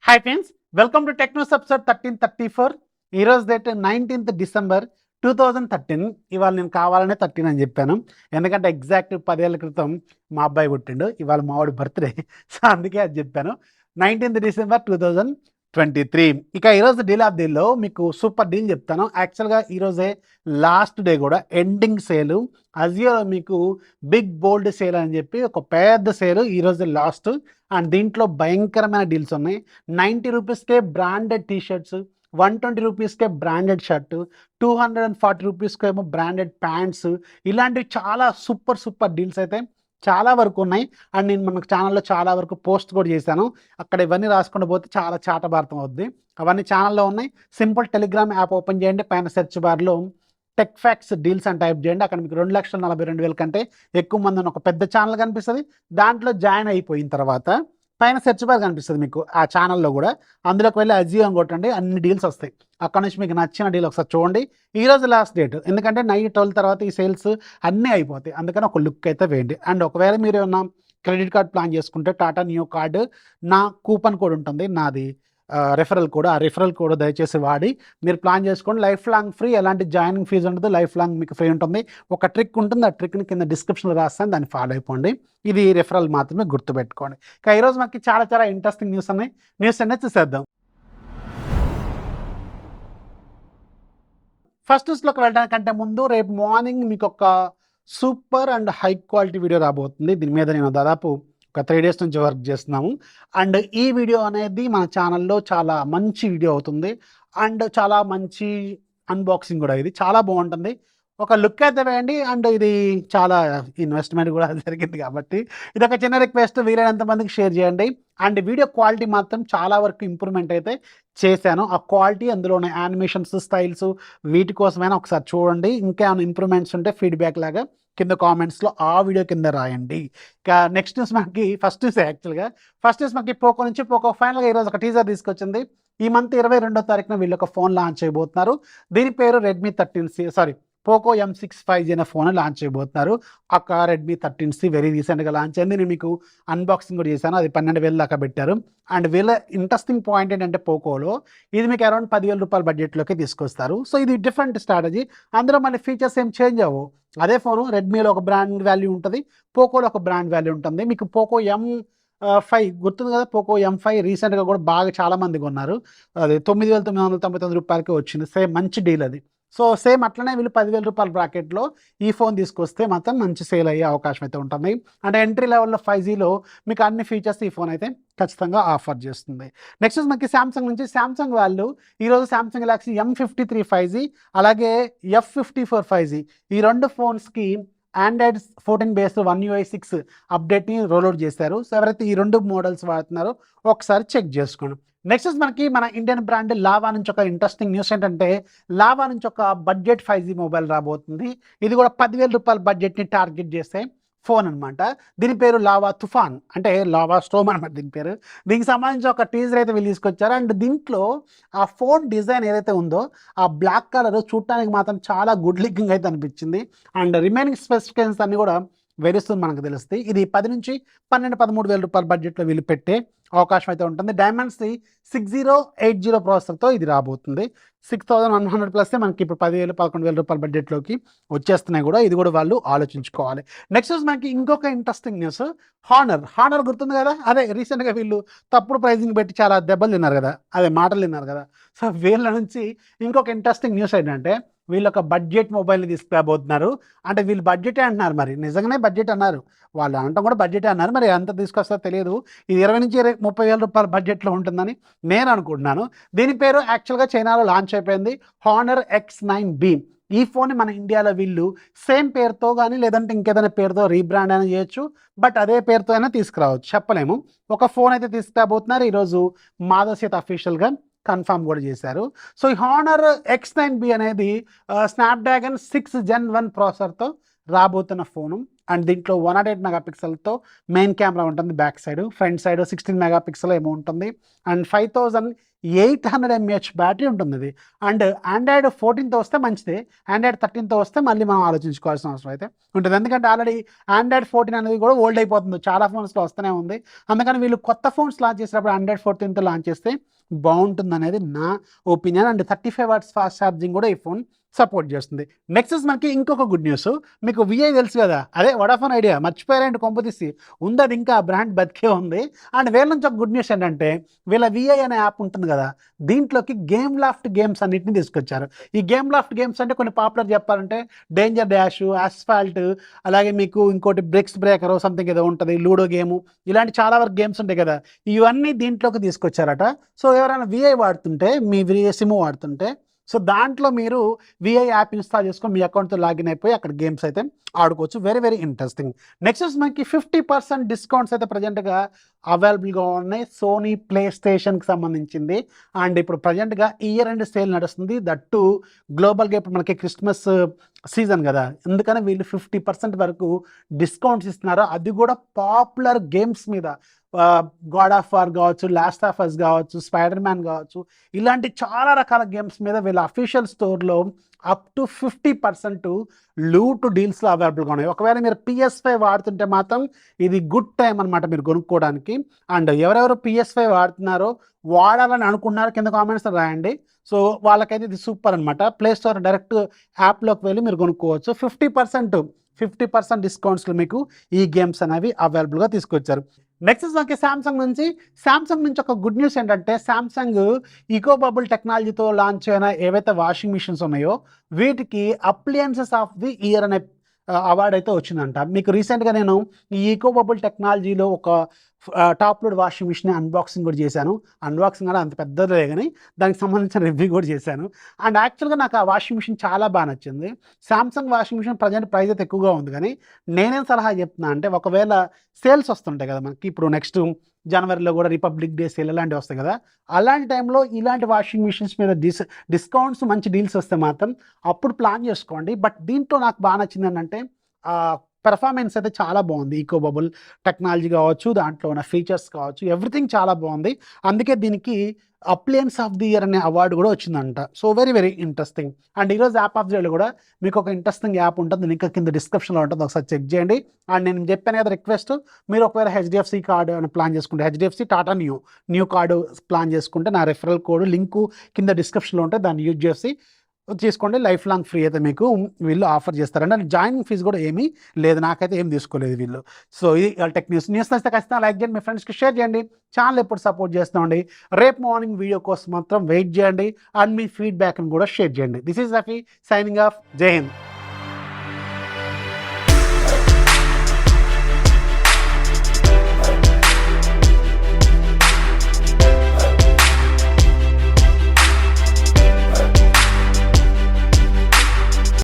Hi friends, welcome to Technos episode 1334. ఈరోజు date 19th December 2013. ఇవాళ నేను కావాలనే 13 అని చెప్పాను, ఎందుకంటే ఎగ్జాక్ట్ 10 ఏళ్ల క్రితం మా అబ్బాయి పుట్టిండు. ఇవాళ మావాడి బర్త్డే, సో అందుకే అది చెప్పాను. 19th December 2023. ఇక ఈరోజు డీల్ ఆఫ్ డీల్లో మీకు సూపర్ డీల్ చెప్తాను. యాక్చువల్గా ఈరోజే లాస్ట్ డే కూడా ఎండింగ్ సేల్. అజియోలో మీకు బిగ్ బోల్డ్ సేల్ అని చెప్పి ఒక పెద్ద సేల్ ఈరోజు లాస్ట్. అండ్ దీంట్లో భయంకరమైన డీల్స్ ఉన్నాయి. 90 రూపీస్కే బ్రాండెడ్ టీషర్ట్స్, 120 రూపీస్కే బ్రాండెడ్ షర్టు, 240 రూపీస్కి ఏమో బ్రాండెడ్ ప్యాంట్స్, ఇలాంటివి చాలా సూపర్ డీల్స్ అయితే చాలా వరకు ఉన్నాయి. అండ్ నేను మన ఛానల్లో చాలా వరకు పోస్ట్ కూడా చేశాను. అక్కడ ఇవన్నీ రాసుకుంటూ పోతే చాలా చాటభారతం అవుద్ది. అవన్నీ ఛానల్లో ఉన్నాయి. సింపుల్ టెలిగ్రామ్ యాప్ ఓపెన్ చేయండి, పైన సెర్చ్ బార్లో టెక్ ఫ్యాక్ట్స్ డీల్స్ అని టైప్ చేయండి. అక్కడ మీకు 2,42,000 కంటే ఎక్కువ మంది ఉన్న ఒక పెద్ద ఛానల్ కనిపిస్తుంది. దాంట్లో జాయిన్ అయిపోయిన తర్వాత పైన సెర్చ్ బార్ కనిపిస్తుంది మీకు ఆ ఛానల్లో కూడా. అందులోకి వెళ్ళి అజియో అని కొట్టండి, అన్ని డీల్స్ వస్తాయి. అక్కడ నుంచి మీకు నచ్చిన డీల్ ఒకసారి చూడండి. ఈరోజు లాస్ట్ డేట్, ఎందుకంటే నైట్ 12 తర్వాత ఈ సేల్స్ అన్నీ అయిపోతాయి. అందుకని ఒక లుక్ అయితే వేయండి. అండ్ ఒకవేళ మీరు ఏమన్నా క్రెడిట్ కార్డ్ ప్లాన్ చేసుకుంటే టాటా న్యూ కార్డు నా కూపన్ కోడ్ ఉంటుంది, నాది రెఫరల్ కోడ్. ఆ రెఫరల్ కోడ్ దయచేసి వాడి మీరు ప్లాన్ చేసుకోండి. లైఫ్ లాంగ్ ఫ్రీ, ఎలాంటి జాయినింగ్ ఫీజు ఉండదు, లైఫ్ లాంగ్ మీకు ఫ్రీ ఉంటుంది. ఒక ట్రిక్ ఉంటుంది, ఆ ట్రిక్ని కింద డిస్క్రిప్షన్లో రాస్తాను, దాన్ని ఫాలో అయిపోండి. ఇది రెఫరల్ మాత్రమే, గుర్తుపెట్టుకోండి. ఇక ఈరోజు మనకి చాలా ఇంట్రెస్టింగ్ న్యూస్ ఉన్నాయి. న్యూస్ అనేది చూసేద్దాం. ఫస్ట్ న్యూస్లోకి వెళ్ళడానికంటే ముందు రేపు మార్నింగ్ మీకు ఒక super and high quality video రాబోతుంది. దీని మీద నేను దాదాపు ఒక 3 days నుంచి వర్క్ చేస్తున్నాము. అండ్ ఈ వీడియో అనేది మన ఛానల్లో చాలా మంచి వీడియో అవుతుంది. అండ్ చాలా మంచి అన్బాక్సింగ్ కూడా. ఇది చాలా బాగుంటుంది, ఒక లుక్ అయితే వేయండి. అండ్ ఇది చాలా ఇన్వెస్ట్మెంట్ కూడా జరిగింది కాబట్టి ఇది ఒక చిన్న రిక్వెస్ట్, వీలైనంత మందికి షేర్ చేయండి. అండ్ వీడియో క్వాలిటీ మాత్రం చాలా వరకు ఇంప్రూవ్మెంట్ అయితే చేశాను. ఆ క్వాలిటీ, అందులో ఉన్న యానిమేషన్స్, స్టైల్స్, వీటి కోసమైనా ఒకసారి చూడండి. ఇంకా ఇంప్రూవ్మెంట్స్ ఉంటే ఫీడ్బ్యాక్ లాగా కింద కామెంట్స్లో ఆ వీడియో కింద రాయండి. ఇక నెక్స్ట్ న్యూస్ మనకి ఫస్ట్ న్యూస్. యాక్చువల్గా ఫస్ట్ న్యూస్ మనకి పోకో నుంచి. పోకో ఫైనల్గా ఈరోజు ఒక టీజర్ తీసుకొచ్చింది. ఈ మంత్ 22వ తారీఖున వీళ్ళు ఒక ఫోన్ లాంచ్ చేయబోతున్నారు. దీని పేరు Redmi 13C, Poco M6 5G అనే ఫోన్ లాంచ్ చేయబోతున్నారు. ఒక రెడ్మీ 13C వెరీ రీసెంట్గా లాంచ్ అయింది. నేను మీకు అన్బాక్సింగ్ కూడా చేశాను, అది 12,000 దాకా పెట్టారు. అండ్ వీళ్ళ ఇంట్రెస్టింగ్ పాయింట్ ఏంటంటే పోకోలో ఇది మీకు అరౌండ్ 10,000 రూపాయల బడ్జెట్లోకి తీసుకొస్తారు. సో ఇది డిఫరెంట్ స్ట్రాటజీ. అందులో మళ్ళీ ఫీచర్స్ ఏం చేంజ్ అవ్వవు. అదే ఫోను రెడ్మీలో ఒక బ్రాండ్ వాల్యూ ఉంటుంది, పోకోలో ఒక బ్రాండ్ వాల్యూ ఉంటుంది. మీకు పోకో M5 గుర్తుంది కదా, పోకో M5 రీసెంట్గా కూడా బాగా చాలా మంది కొన్నారు. అది 9,999 రూపాయలకి వచ్చింది. సేమ్ మంచి డీల్ అది. సో సేమ్ అట్లనే వీళ్ళు 10,000 రూపాయల బ్రాకెట్లో ఈ ఫోన్ తీసుకొస్తే మాత్రం మంచి సేల్ అయ్యే అవకాశం అయితే ఉంటుంది. అంటే ఎంట్రీ లెవెల్లో 5Gలో మీకు అన్ని ఫీచర్స్ ఈ ఫోన్ అయితే ఖచ్చితంగా ఆఫర్ చేస్తుంది. నెక్స్ట్ మనకి శాంసంగ్ నుంచి. శాంసంగ్ వాళ్ళు ఈరోజు శాంసంగ్ గెలాక్సీ M53 5G అలాగే F54 5G ఈ రెండు ఫోన్స్కి ఆండ్రాయిడ్ 14 బేస్డ్ 1 UI 6 అప్డేట్ని రోల్అవుట్ చేశారు. సో ఎవరైతే ఈ రెండు మోడల్స్ వాడుతున్నారో ఒకసారి చెక్ చేసుకోండి. నెక్స్ట్ మనకి మన ఇండియన్ బ్రాండ్ లావా నుంచి ఒక ఇంట్రెస్టింగ్ న్యూస్ ఏంటంటే, లావా నుంచి ఒక బడ్జెట్ 5G మొబైల్ రాబోతుంది. ఇది కూడా 10,000 రూపాయల బడ్జెట్ని టార్గెట్ చేసే ఫోన్ అనమాట. దీని పేరు లావా తుఫాన్, అంటే లావా స్టోమ్ అనమాట దీని పేరు. దీనికి సంబంధించి ఒక టీజర్ అయితే వీళ్ళు తీసుకొచ్చారు. అండ్ దీంట్లో ఆ ఫోన్ డిజైన్ ఏదైతే ఉందో ఆ బ్లాక్ కలర్ చూడటానికి మాత్రం చాలా గుడ్ లుకింగ్ అయితే అనిపించింది. అండ్ రిమైనింగ్ స్పెసిఫికేషన్స్ అన్నీ కూడా వెరుస్తుంది మనకు తెలుస్తాయి. ఇది 10 నుంచి 12, 13,000 రూపాయల బడ్జెట్లో వీళ్ళు పెట్టే అవకాశం అయితే ఉంటుంది. డైమండ్స్ది 6080 ప్రాసెసర్తో ఇది రాబోతుంది. 6,100 ప్లస్ మనకి ఇప్పుడు 10,000, 11,000 రూపాయల బడ్జెట్లోకి వచ్చేస్తున్నాయి కూడా. ఇది కూడా వాళ్ళు ఆలోచించుకోవాలి. నెక్స్ట్ మనకి ఇంకొక ఇంట్రెస్టింగ్ న్యూస్. హానర్ గుర్తుంది కదా, అదే రీసెంట్గా వీళ్ళు తప్పుడు ప్రైజింగ్ పెట్టి చాలా దెబ్బలు తిన్నారు కదా, అదే మాటలు తిన్నారు కదా. సో వీళ్ళ నుంచి ఇంకొక ఇంట్రెస్టింగ్ న్యూస్ ఏంటంటే, వీళ్ళు ఒక బడ్జెట్ మొబైల్ని తీసుకురాబోతున్నారు. అంటే వీళ్ళు బడ్జెటే అంటున్నారు, మరి నిజంగానే బడ్జెట్ అన్నారు, వాళ్ళు అనటం కూడా బడ్జెటే అన్నారు. మరి ఎంత తీసుకొస్తారో తెలియదు. ఇది 20 నుంచి 30,000 రూపాయల బడ్జెట్లో ఉంటుందని నేను అనుకుంటున్నాను. దీని పేరు యాక్చువల్గా చైనాలో లాంచ్ అయిపోయింది, హానర్ X9B. ఈ ఫోన్ని మన ఇండియాలో వీళ్ళు సేమ్ పేరుతో కానీ లేదంటే ఇంకేదైనా పేరుతో రీబ్రాండ్ అయినా చేయొచ్చు, బట్ అదే పేరుతో అయినా తీసుకురావచ్చు, చెప్పలేము. ఒక ఫోన్ అయితే తీసుకురాబోతున్నారు. ఈరోజు మాధవ్ సేత్ అఫీషియల్గా కన్ఫర్మ్ కూడా చేశారు. సో ఈ హానర్ X9B అనేది స్నాప్డ్రాగన్ 6 Gen 1 ప్రాసెసర్తో రాబోతున్న ఫోను. అండ్ దీంట్లో 108 మెగాపిక్సెల్తో మెయిన్ కెమెరా ఉంటుంది, back side, front side 16 megapixel ఏమో ఉంటుంది, అండ్ 5800 mAh బ్యాటరీ ఉంటుంది ఇది. అండ్ ఆండ్రాయిడ్ 14తో వస్తే మంచిది, ఆండ్రాయిడ్ 13తో వస్తే మళ్ళీ మనం ఆలోచించుకోవాల్సిన అవసరం అయితే ఉంటుంది. ఎందుకంటే ఆల్రెడీ ఆండ్రాయిడ్ 14 అనేది కూడా ఓల్డ్ అయిపోతుంది, చాలా ఫోన్స్లో వస్తూనే ఉంది. అందుకని వీళ్ళు కొత్త ఫోన్స్ లాంచ్ చేసినప్పుడు ఆండ్రాయిడ్ 14తో లాంచ్ చేస్తే బాగుంటుంది అనేది నా opinion. And 35 watts fast charging కూడా ఈ ఫోన్ సపోర్ట్ చేస్తుంది. నెక్స్ట్ మనకి ఇంకొక గుడ్ న్యూస్, మీకు విఐ తెలుసు కదా, అదే వడాఫోన్ ఐడియా మర్చిపోయారంటే కొంపతీసి ఉంది, అది ఇంకా బ్రాండ్ బతికే ఉంది. అండ్ వీళ్ళ నుంచి ఒక గుడ్ న్యూస్ ఏంటంటే వీళ్ళ విఐ అనే యాప్ ఉంటుంది కదా, దీంట్లోకి గేమ్ లాఫ్ట్ గేమ్స్ అన్నిటిని తీసుకొచ్చారు. ఈ గేమ్ లాఫ్ట్ గేమ్స్ అంటే కొన్ని పాపులర్ చెప్పాలంటే డేంజర్ డాష్, ఆస్ఫాల్ట్, అలాగే మీకు ఇంకోటి బ్రిక్స్ బ్రేకర్ సంథింగ్ ఏదో ఉంటుంది, లూడో గేము, ఇలాంటి చాలా వరకు గేమ్స్ ఉంటాయి కదా, ఇవన్నీ దీంట్లోకి తీసుకొచ్చారట. సో ఎవరైనా విఐ వాడుతుంటే, మీ విఐ సిమ్ వాడుతుంటే, సో దాంట్లో మీరు విఐ యాప్ ఇన్స్టాల్ చేసుకొని మీ అకౌంట్తో లాగిన్ అయిపోయి అక్కడ గేమ్స్ అయితే ఆడుకోవచ్చు. Very very interesting. నెక్స్ట్ మనకి 50% డిస్కౌంట్స్ అయితే ప్రజెంట్గా అవైలబుల్గా ఉన్నాయి సోనీ ప్లే స్టేషన్కి సంబంధించింది. అండ్ ఇప్పుడు ప్రజెంట్గా ఇయర్ ఎండ్ సేల్ నడుస్తుంది, దట్టు గ్లోబల్గా ఇప్పుడు మనకి క్రిస్మస్ సీజన్ కదా, ఎందుకని వీళ్ళు 50% వరకు డిస్కౌంట్స్ ఇస్తున్నారు. అది కూడా పాపులర్ గేమ్స్ మీద, గాడ్ ఆఫ్ వార్ కావచ్చు, లాస్ట్ ఆఫ్ అస్ కావచ్చు, స్పైడర్ మ్యాన్ కావచ్చు, ఇలాంటి చాలా రకాల గేమ్స్ మీద వీళ్ళ అఫీషియల్ స్టోర్లో అప్ టు 50% లూట్ డీల్స్లో అవైలబుల్గా ఉన్నాయి. ఒకవేళ మీరు PS5 వాడుతుంటే మాత్రం ఇది గుడ్ టైం అనమాట మీరు కొనుక్కోవడానికి. అండ్ ఎవరెవరు PS5 వాడుతున్నారో, వాడాలని అనుకున్నారో కింద కామెంట్స్ రాయండి. సో వాళ్ళకైతే ఇది సూపర్ అనమాట. ప్లే స్టోర్ డైరెక్ట్ యాప్లోకి వెళ్ళి మీరు కొనుక్కోవచ్చు. 50% డిస్కౌంట్స్లో మీకు ఈ గేమ్స్ అనేవి అవైలబుల్గా తీసుకొచ్చారు. నెక్స్ట్ మనకి శాంసంగ్ నుంచి ఒక గుడ్ న్యూస్ ఏంటంటే, శాంసంగ్ ఈకో బబుల్ టెక్నాలజీతో లాంచ్ అయిన ఏవైతే వాషింగ్ మిషన్స్ ఉన్నాయో వీటికి అప్లియన్సెస్ ఆఫ్ ది ఇయర్ అనే అవార్డు అయితే వచ్చిందంట. మీకు రీసెంట్గా నేను ఈ ఈకో బబుల్ టెక్నాలజీలో ఒక top load washing machine unboxing కూడా చేశాను. అన్బాక్సింగ్ కూడా అంత పెద్దదే కానీ దానికి సంబంధించిన రివ్యూ కూడా చేశాను. అండ్ యాక్చువల్గా నాకు ఆ వాషింగ్ మిషన్ చాలా బాగా నచ్చింది. Samsung washing machine present price అయితే ఎక్కువగా ఉంది, కానీ నేనేం సలహా చెప్తున్నా అంటే, ఒకవేళ సేల్స్ వస్తుంటాయి కదా మనకి, ఇప్పుడు నెక్స్ట్ జనవరిలో కూడా రిపబ్లిక్ డే సేల్ అలాంటివి వస్తాయి కదా, అలాంటి టైంలో ఇలాంటి వాషింగ్ మిషన్స్ మీద డిస్కౌంట్స్ మంచి డీల్స్ వస్తే మాత్రం అప్పుడు ప్లాన్ చేసుకోండి. బట్ దీంట్లో నాకు బాగా నచ్చింది ఏంటంటే పెర్ఫార్మెన్స్ అయితే చాలా బాగుంది. ఈకో బబుల్ టెక్నాలజీ కావచ్చు, దాంట్లో ఉన్న ఫీచర్స్ కావచ్చు, ఎవ్రీథింగ్ చాలా బాగుంది. అందుకే దీనికి అప్లియన్స్ ఆఫ్ ది ఇయర్ అనే అవార్డు కూడా వచ్చిందంట. So very very interesting. And ఈరోజు యాప్ ఆఫ్ ది ఇయర్లో కూడా మీకు ఒక ఇంట్రెస్టింగ్ యాప్ ఉంటుంది, లింక్ కింద డిస్క్రిప్షన్లో ఉంటుంది, ఒకసారి చెక్ చేయండి. అండ్ నేను చెప్పాను కదా రిక్వెస్ట్, మీరు ఒకవేళ HDFC కార్డు అని ప్లాన్ చేసుకుంటే, HDFC Tata new card plan చేసుకుంటే నా రెఫరల్ కోడ్ లింకు కింద డిస్క్రిప్షన్లో ఉంటే దాన్ని యూజ్ చేసి తీసుకోండి. లైఫ్ లాంగ్ ఫ్రీ అయితే మీకు వీళ్ళు ఆఫర్ చేస్తారండి. అండ్ జాయినింగ్ ఫీజు కూడా ఏమీ లేదు, నాకైతే ఏం తీసుకోలేదు వీళ్ళు. సో ఇది టెక్ న్యూస్ నచ్చితే ఖచ్చితంగా లైక్ చేయండి, మీ ఫ్రెండ్స్కి షేర్ చేయండి. ఛానల్ ఎప్పుడు సపోర్ట్ చేస్తామండి. రేపు మార్నింగ్ వీడియో కోసం మాత్రం వెయిట్ చేయండి. అండ్ మీ ఫీడ్బ్యాక్ని కూడా షేర్ చేయండి. This is Rafi signing off. జై హింద్.